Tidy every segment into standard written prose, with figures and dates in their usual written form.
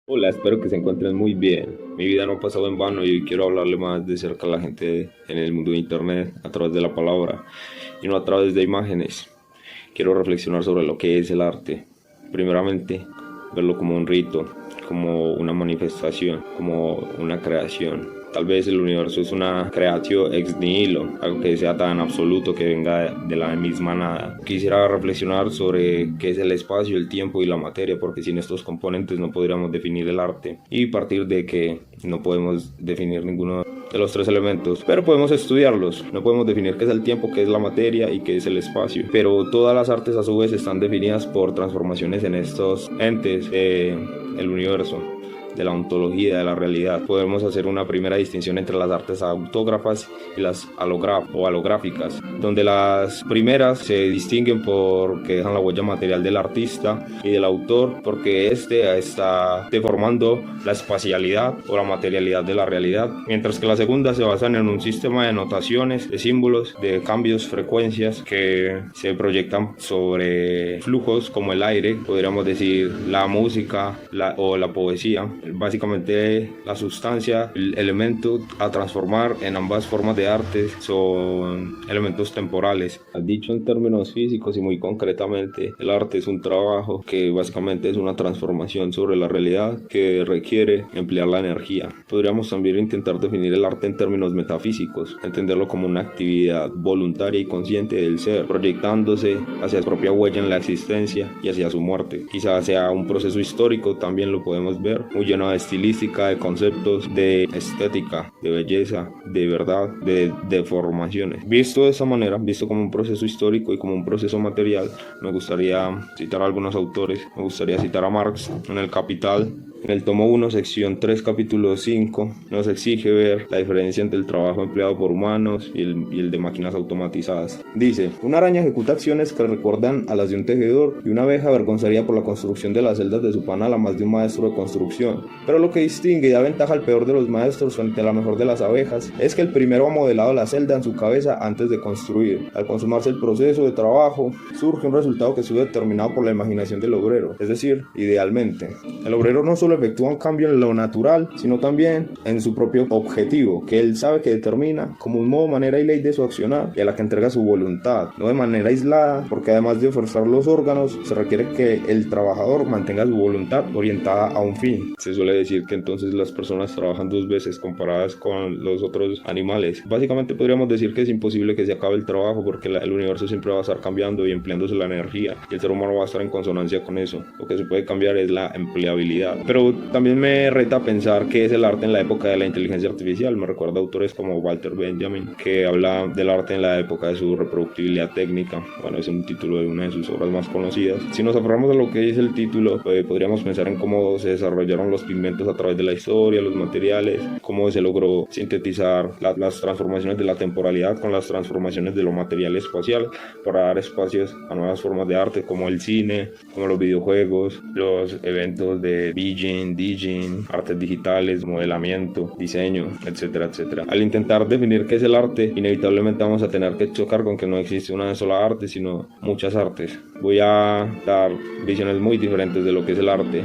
Hola, espero que se encuentren muy bien. Mi vida no ha pasado en vano y hoy quiero hablarle más de cerca a la gente en el mundo de Internet a través de la palabra y no a través de imágenes. Quiero reflexionar sobre lo que es el arte. Primeramente, verlo como un rito, como una manifestación, como una creación. Tal vez el universo es una creación ex nihilo, algo que sea tan absoluto que venga de la misma nada. Quisiera reflexionar sobre qué es el espacio, el tiempo y la materia, porque sin estos componentes no podríamos definir el arte. Y partir de que no podemos definir ninguno de los tres elementos, pero podemos estudiarlos. No podemos definir qué es el tiempo, qué es la materia y qué es el espacio. Pero todas las artes a su vez están definidas por transformaciones en estos entes del universo, de la ontología de la realidad. Podemos hacer una primera distinción entre las artes autógrafas y las halográficas, donde las primeras se distinguen porque dejan la huella material del artista y del autor, porque éste está deformando la espacialidad o la materialidad de la realidad, mientras que las segundas se basan en un sistema de notaciones, de símbolos, de cambios, frecuencias que se proyectan sobre flujos como el aire, podríamos decir la música o la poesía. Básicamente la sustancia, el elemento a transformar en ambas formas de arte son elementos temporales. Dicho en términos físicos y muy concretamente, el arte es un trabajo que básicamente es una transformación sobre la realidad que requiere emplear la energía. Podríamos también intentar definir el arte en términos metafísicos, entenderlo como una actividad voluntaria y consciente del ser, proyectándose hacia su propia huella en la existencia y hacia su muerte. Quizás sea un proceso histórico, también lo podemos ver, muy lleno de estilística, de conceptos, de estética, de belleza, de verdad, de deformaciones. Visto de esa manera, visto como un proceso histórico y como un proceso material, me gustaría citar a algunos autores. Me gustaría citar a Marx en El Capital. En el tomo 1, sección 3, capítulo 5, nos exige ver la diferencia entre el trabajo empleado por humanos y el de máquinas automatizadas. Dice, una araña ejecuta acciones que recuerdan a las de un tejedor y una abeja avergonzaría por la construcción de las celdas de su panal a más de un maestro de construcción. Pero lo que distingue y da ventaja al peor de los maestros frente a la mejor de las abejas es que el primero ha modelado la celda en su cabeza antes de construir. Al consumarse el proceso de trabajo, surge un resultado que estuvo determinado por la imaginación del obrero, es decir, idealmente. El obrero no solo efectúa un cambio en lo natural, sino también en su propio objetivo, que él sabe que determina como un modo, manera y ley de su accionar y a la que entrega su voluntad, no de manera aislada, porque además de forzar los órganos, se requiere que el trabajador mantenga su voluntad orientada a un fin. Se suele decir que entonces las personas trabajan dos veces comparadas con los otros animales. Básicamente podríamos decir que es imposible que se acabe el trabajo porque el universo siempre va a estar cambiando y empleándose la energía y el ser humano va a estar en consonancia con eso. Lo que se puede cambiar es la empleabilidad. Pero también me reta pensar qué es el arte en la época de la inteligencia artificial. Me recuerda a autores como Walter Benjamin, que habla del arte en la época de su reproductibilidad técnica. Bueno, es un título de una de sus obras más conocidas. Si nos aferramos a lo que dice el título, podríamos pensar en cómo se desarrollaron los pigmentos a través de la historia, los materiales, cómo se logró sintetizar las transformaciones de la temporalidad con las transformaciones de lo material espacial para dar espacios a nuevas formas de arte como el cine, como los videojuegos, los eventos de DJing, artes digitales, modelamiento, diseño, etcétera, etcétera. Al intentar definir qué es el arte, inevitablemente vamos a tener que chocar con que no existe una sola arte, sino muchas artes. Voy a dar visiones muy diferentes de lo que es el arte,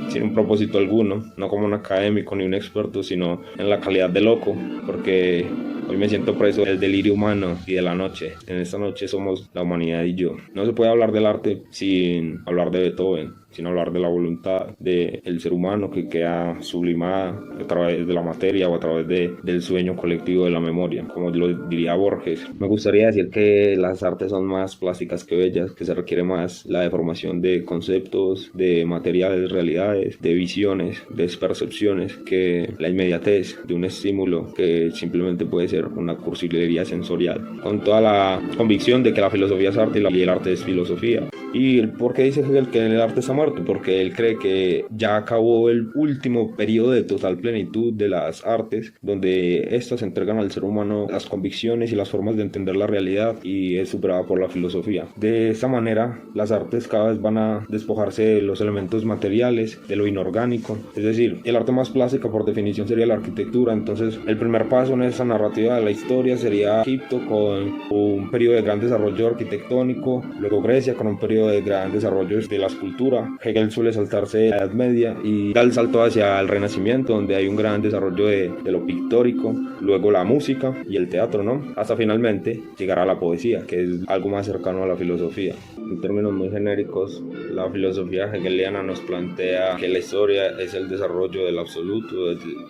sin un propósito alguno, no como un académico ni un experto, sino en la calidad de loco, porque hoy me siento preso del delirio humano y de la noche. En esta noche somos la humanidad y yo. No se puede hablar del arte sin hablar de Beethoven, sin hablar de la voluntad del ser humano que queda sublimada a través de la materia o a través del sueño colectivo de la memoria, como lo diría Borges. Me gustaría decir que las artes son más plásticas que bellas, que se requiere más la deformación de conceptos, de materiales, realidades, de visiones, de percepciones, que la inmediatez de un estímulo que simplemente puede ser una cursilería sensorial, con toda la convicción de que la filosofía es arte y el arte es filosofía. ¿Y por qué dice Hegel que el arte está muerto? Porque él cree que ya acabó el último periodo de total plenitud de las artes, donde éstas entregan al ser humano las convicciones y las formas de entender la realidad y es superada por la filosofía. De esta manera, las artes cada vez van a despojarse de los elementos materiales, de lo inorgánico. Es decir, el arte más plástica por definición sería la arquitectura. Entonces, el primer paso en esa narrativa de la historia sería Egipto con un periodo de gran desarrollo arquitectónico, luego Grecia con un periodo periodo de gran desarrollo de la escultura. Hegel suele saltarse de la Edad Media y da el salto hacia el Renacimiento, donde hay un gran desarrollo de lo pictórico, luego la música y el teatro, ¿no? Hasta finalmente llegar a la poesía, que es algo más cercano a la filosofía. En términos muy genéricos, la filosofía hegeliana nos plantea que la historia es el desarrollo del absoluto,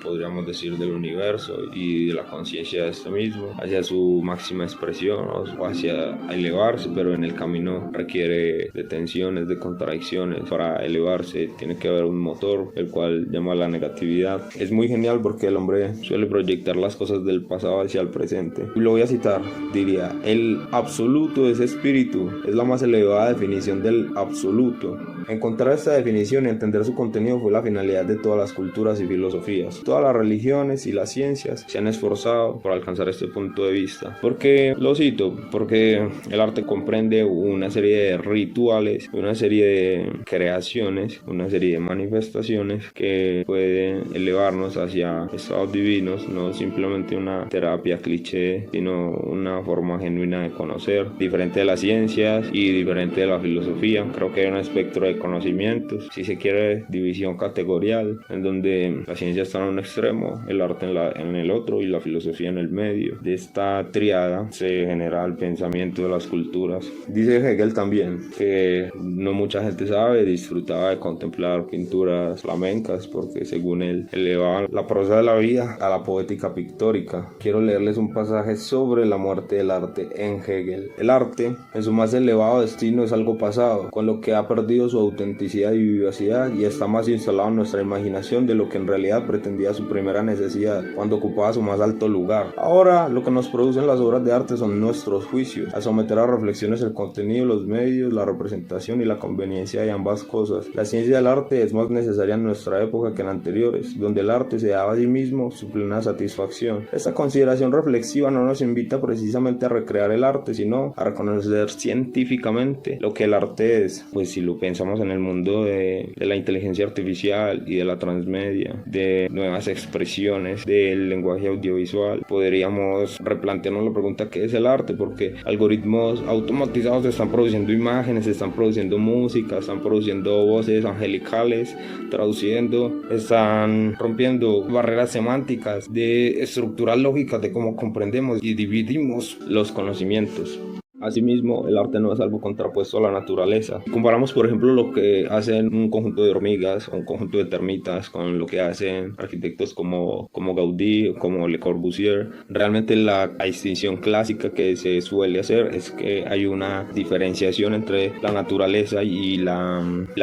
podríamos decir del universo y de la conciencia de este mismo, hacia su máxima expresión o hacia elevarse, pero en el camino requiere de tensiones, de contradicciones. Para elevarse tiene que haber un motor, el cual llama la negatividad. Es muy genial porque el hombre suele proyectar las cosas del pasado hacia el presente. Lo voy a citar, diría: el absoluto es espíritu, es la más elevada definición del absoluto. Encontrar esta definición y entender su contenido fue la finalidad de todas las culturas y filosofías. Todas las religiones y las ciencias se han esforzado por alcanzar este punto de vista. ¿Por qué lo cito? Porque el arte comprende una serie de rituales, una serie de creaciones, una serie de manifestaciones que pueden elevarnos hacia estados divinos, no simplemente una terapia cliché, sino una forma genuina de conocer, diferente de las ciencias y diferente de la filosofía. Creo que hay un espectro de conocimientos, si se quiere, división categorial, en donde la ciencia está en un extremo, el arte en el otro y la filosofía en el medio. De esta triada se genera el pensamiento de las culturas. Dice Hegel también que no mucha gente sabe, disfrutaba de contemplar pinturas flamencas porque, según él, elevaban la prosa de la vida a la poética pictórica. Quiero leerles un pasaje sobre la muerte del arte en Hegel. El arte, en su más elevado destino, es algo pasado, con lo que ha perdido su autenticidad y vivacidad y está más instalado en nuestra imaginación de lo que en realidad pretendía su primera necesidad cuando ocupaba su más alto lugar. Ahora, lo que nos producen las obras de arte son nuestros juicios, al someter a reflexiones el contenido, los medios, la representación y la conveniencia de ambas cosas. La ciencia del arte es más necesaria en nuestra época que en anteriores, donde el arte se daba a sí mismo su plena satisfacción. Esta consideración reflexiva no nos invita precisamente a recrear el arte, sino a reconocer científicamente lo que el arte es. Pues si lo pensamos en el mundo de la inteligencia artificial y de la transmedia, de nuevas expresiones, del lenguaje audiovisual, podríamos replantearnos la pregunta: ¿qué es el arte? Porque algoritmos automatizados están produciendo imágenes, están produciendo música, están produciendo voces angelicales, traduciendo, están rompiendo barreras semánticas, de estructuras lógicas de cómo comprendemos y dividimos los conocimientos. Asimismo, el arte no es algo contrapuesto a la naturaleza. Comparamos, por ejemplo, lo que hacen un conjunto de hormigas o un conjunto de termitas con lo que hacen arquitectos como Gaudí o como Le Corbusier. Realmente la distinción clásica que se suele hacer es que hay una diferenciación entre la naturaleza y la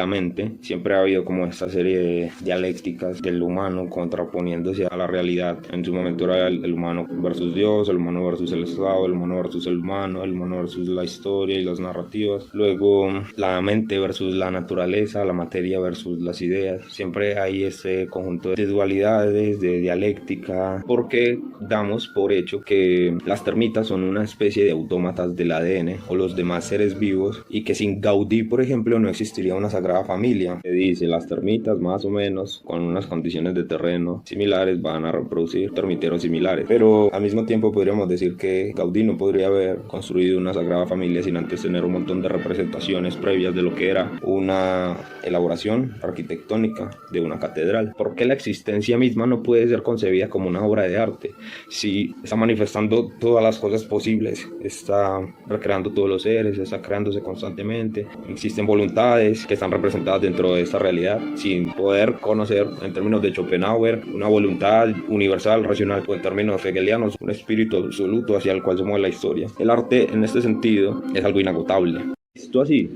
mente. Siempre ha habido como esta serie de dialécticas del humano contraponiéndose a la realidad. En su momento era el humano versus Dios, el humano versus el Estado, el humano versus el humano versus la historia y las narrativas, luego la mente versus la naturaleza, la materia versus las ideas. Siempre hay este conjunto de dualidades, de dialéctica, porque damos por hecho que las termitas son una especie de autómatas del ADN o los demás seres vivos, y que sin Gaudí, por ejemplo, no existiría una sagrada familia. Se dice, las termitas más o menos con unas condiciones de terreno similares van a reproducir termiteros similares, pero al mismo tiempo podríamos decir que Gaudí no podría haber construido una sagrada familia sin antes tener un montón de representaciones previas de lo que era una elaboración arquitectónica de una catedral. ¿Por qué la existencia misma no puede ser concebida como una obra de arte? Si está manifestando todas las cosas posibles, está recreando todos los seres, está creándose constantemente, existen voluntades que están representadas dentro de esta realidad, sin poder conocer, en términos de Schopenhauer, una voluntad universal, racional, o en términos hegelianos, un espíritu absoluto hacia el cual se mueve la historia. El arte, en este sentido, es algo inagotable. Esto así,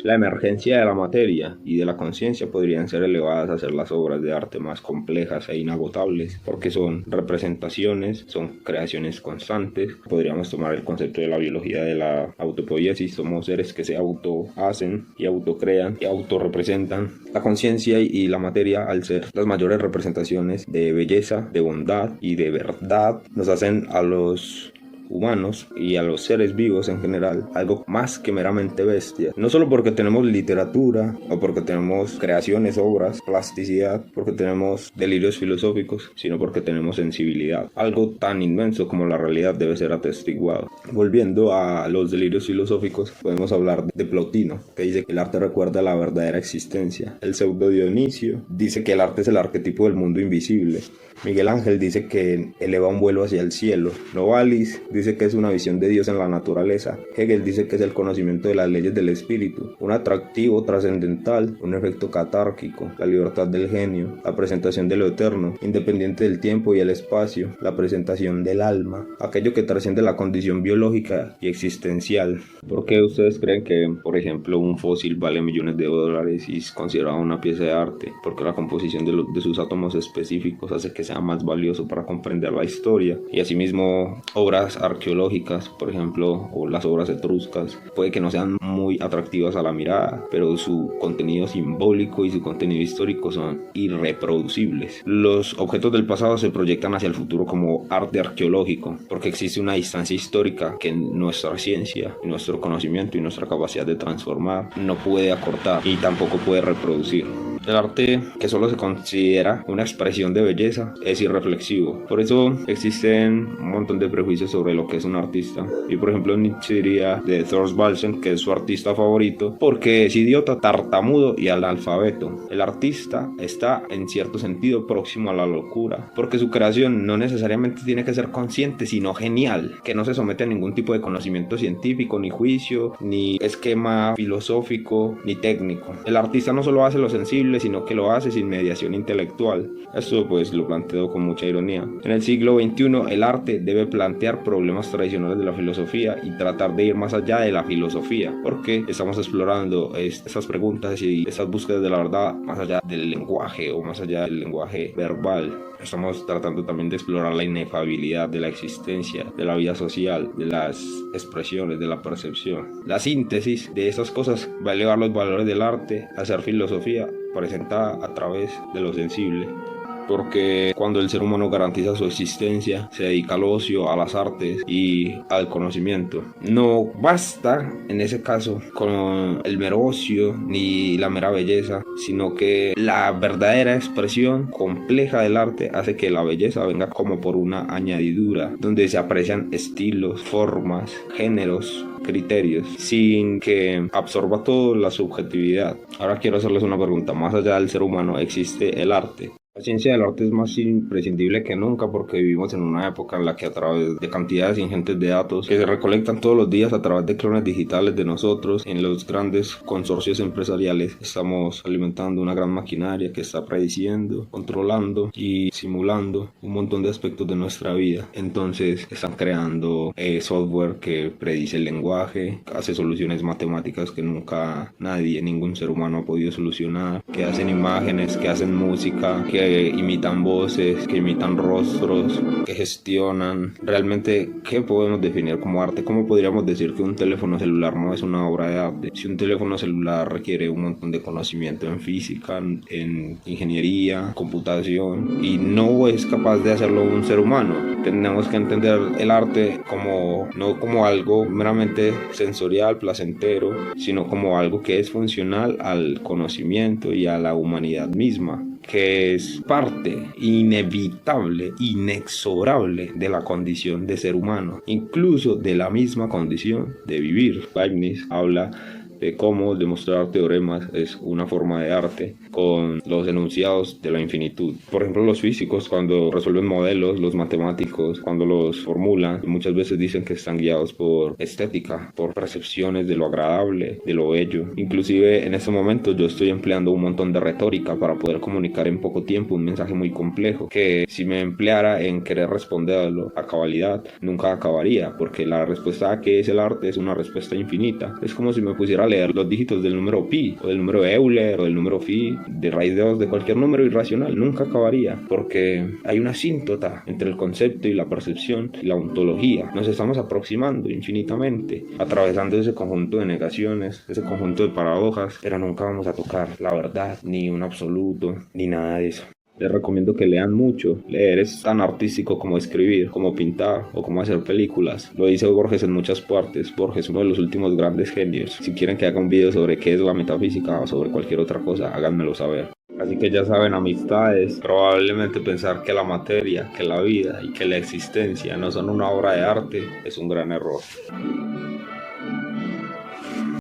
la emergencia de la materia y de la conciencia podrían ser elevadas a ser las obras de arte más complejas e inagotables, porque son representaciones, son creaciones constantes. Podríamos tomar el concepto de la biología de la autopoiesis: somos seres que se autohacen y autocrean y autorrepresentan. La conciencia y la materia, al ser las mayores representaciones de belleza, de bondad y de verdad, nos hacen a los humanos y a los seres vivos en general algo más que meramente bestia. No solo porque tenemos literatura o porque tenemos creaciones, obras, plasticidad, porque tenemos delirios filosóficos, sino porque tenemos sensibilidad. Algo tan inmenso como la realidad debe ser atestiguado. Volviendo a los delirios filosóficos, podemos hablar de Plotino, que dice que el arte recuerda la verdadera existencia. El pseudo Dionisio dice que el arte es el arquetipo del mundo invisible. Miguel Ángel dice que eleva un vuelo hacia el cielo. Novalis dice que es una visión de Dios en la naturaleza. Hegel dice que es el conocimiento de las leyes del espíritu, un atractivo trascendental, un efecto catárquico, la libertad del genio, la presentación de lo eterno, independiente del tiempo y el espacio, la presentación del alma, aquello que trasciende la condición biológica y existencial. ¿Por qué ustedes creen que, por ejemplo, un fósil vale millones de dólares y es considerado una pieza de arte? Porque la composición de sus átomos específicos hace que sea más valioso para comprender la historia. Y asimismo, obras arqueológicas, por ejemplo, o las obras etruscas, puede que no sean muy atractivas a la mirada, pero su contenido simbólico y su contenido histórico son irreproducibles. Los objetos del pasado se proyectan hacia el futuro como arte arqueológico, porque existe una distancia histórica que nuestra ciencia, nuestro conocimiento y nuestra capacidad de transformar no puede acortar y tampoco puede reproducir. El arte, que solo se considera una expresión de belleza, es irreflexivo. Por eso existen un montón de prejuicios sobre lo que es un artista. Y por ejemplo, Nietzsche diría de Thorsten Balsen que es su artista favorito porque es idiota, tartamudo y analfabeto. El artista está en cierto sentido próximo a la locura, porque su creación no necesariamente tiene que ser consciente, sino genial, que no se somete a ningún tipo de conocimiento científico, ni juicio, ni esquema filosófico, ni técnico. El artista no solo hace lo sensible, sino que lo hace sin mediación intelectual. Esto pues lo planteo con mucha ironía. En el siglo XXI el arte debe plantear problemas tradicionales de la filosofía y tratar de ir más allá de la filosofía, porque estamos explorando esas preguntas y esas búsquedas de la verdad más allá del lenguaje o más allá del lenguaje verbal. Estamos tratando también de explorar la inefabilidad de la existencia, de la vida social, de las expresiones, de la percepción. La síntesis de esas cosas va a elevar los valores del arte a ser filosofía presentada a través de lo sensible. Porque cuando el ser humano garantiza su existencia, se dedica al ocio, a las artes y al conocimiento. No basta, en ese caso, con el mero ocio ni la mera belleza, sino que la verdadera expresión compleja del arte hace que la belleza venga como por una añadidura, donde se aprecian estilos, formas, géneros, criterios, sin que absorba toda la subjetividad. Ahora quiero hacerles una pregunta. Más allá del ser humano, ¿existe el arte? La ciencia del arte es más imprescindible que nunca porque vivimos en una época en la que a través de cantidades ingentes de datos que se recolectan todos los días a través de clones digitales de nosotros en los grandes consorcios empresariales, estamos alimentando una gran maquinaria que está prediciendo, controlando y simulando un montón de aspectos de nuestra vida. Entonces están creando software que predice el lenguaje, hace soluciones matemáticas que nunca nadie, ningún ser humano ha podido solucionar, que hacen imágenes, que hacen música, que imitan voces, que imitan rostros, que gestionan. Realmente, ¿qué podemos definir como arte? ¿Cómo podríamos decir que un teléfono celular no es una obra de arte? Si un teléfono celular requiere un montón de conocimiento en física, en ingeniería, computación, y no es capaz de hacerlo un ser humano. Tenemos que entender el arte como no como algo meramente sensorial, placentero, sino como algo que es funcional al conocimiento y a la humanidad misma, que es parte inevitable, inexorable de la condición de ser humano, incluso de la misma condición de vivir. Leibniz habla de cómo demostrar teoremas es una forma de arte con los enunciados de la infinitud. Por ejemplo, los físicos cuando resuelven modelos, los matemáticos cuando los formulan, muchas veces dicen que están guiados por estética, por percepciones de lo agradable, de lo bello. Inclusive en este momento yo estoy empleando un montón de retórica para poder comunicar en poco tiempo un mensaje muy complejo, que si me empleara en querer responderlo a cabalidad, nunca acabaría, porque la respuesta a qué es el arte es una respuesta infinita. Es como si me pusiera a leer los dígitos del número pi, o del número Euler, o del número phi, de raíz de 2, de cualquier número irracional. Nunca acabaría, porque hay una asíntota entre el concepto y la percepción y la ontología. Nos estamos aproximando infinitamente, atravesando ese conjunto de negaciones, ese conjunto de paradojas, pero nunca vamos a tocar la verdad, ni un absoluto, ni nada de eso. Les recomiendo que lean mucho. Leer es tan artístico como escribir, como pintar o como hacer películas. Lo dice Borges en muchas partes. Borges es uno de los últimos grandes genios. Si quieren que haga un video sobre qué es la metafísica o sobre cualquier otra cosa, háganmelo saber. Así que ya saben, amistades, probablemente pensar que la materia, que la vida y que la existencia no son una obra de arte es un gran error.